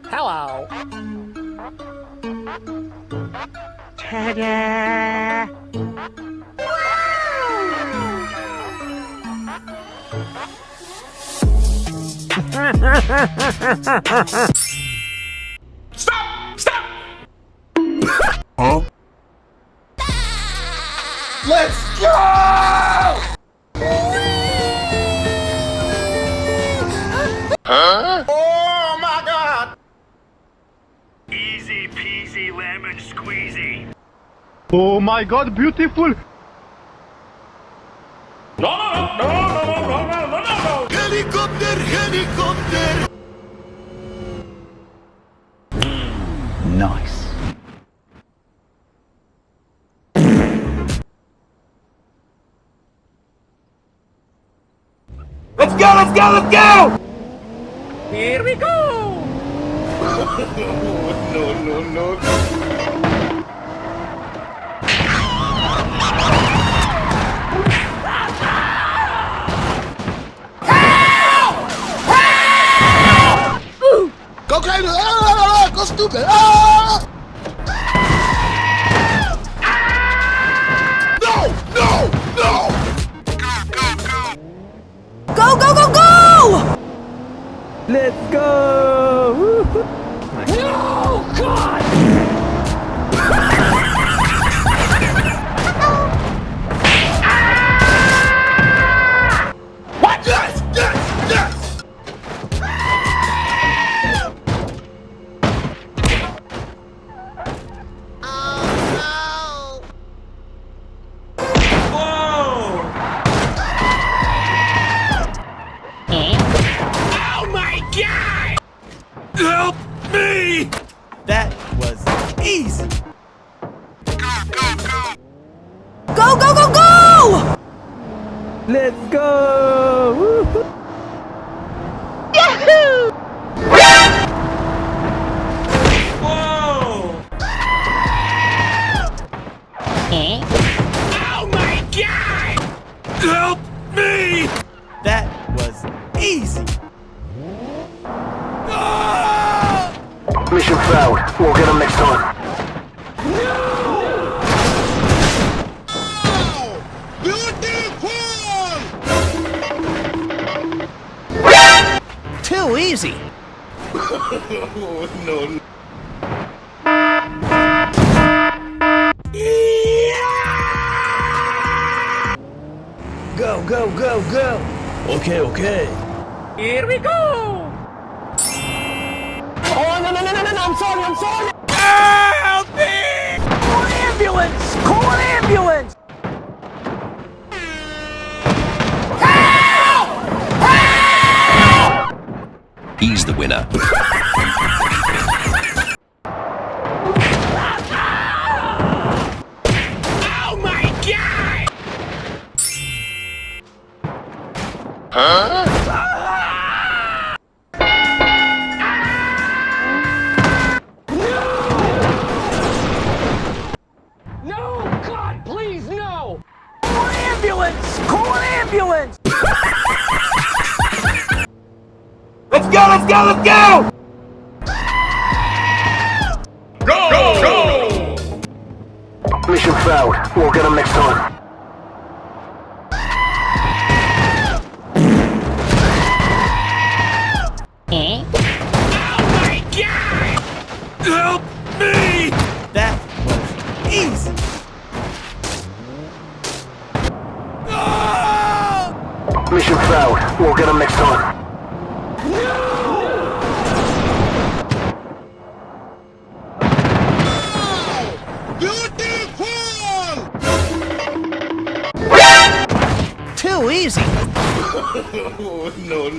Hello. Ta-da! Stop! Stop! Huh? Let's go! Huh? Oh my God! Easy peasy lemon squeezy. Oh my god, beautiful! No, no, no, no, no, no, no, no, no, no! Helicopter, helicopter! Nice. Let's go, let's go, let's go! Here we go! No, no, no. Go crazy! Ah, go stupid! Ah! No! No! No! Go, go, go, go! Let's go! No, God! What? Yes! Yes! Yes! Oh my God! Help me! That was easy. Go, go, go, go! Let's go! Yahoo! Oh my God! Help me! That was easy. Mission failed. We'll get them next time. Too easy. No. Go, go, go, go. Okay, okay. Here we go! Oh, no, no, no, no, no, I'm sorry, I'm sorry! Help me! Call an ambulance! Call an ambulance! He's the winner. Oh my God! Huh? No, God, please, no! Call an ambulance! Call an ambulance! Let's go, let's go, let's go! Go! Mission failed. We'll get them next time. Oh my God! Help me! That was easy. Mission failed. We'll get them next time. Too easy. No.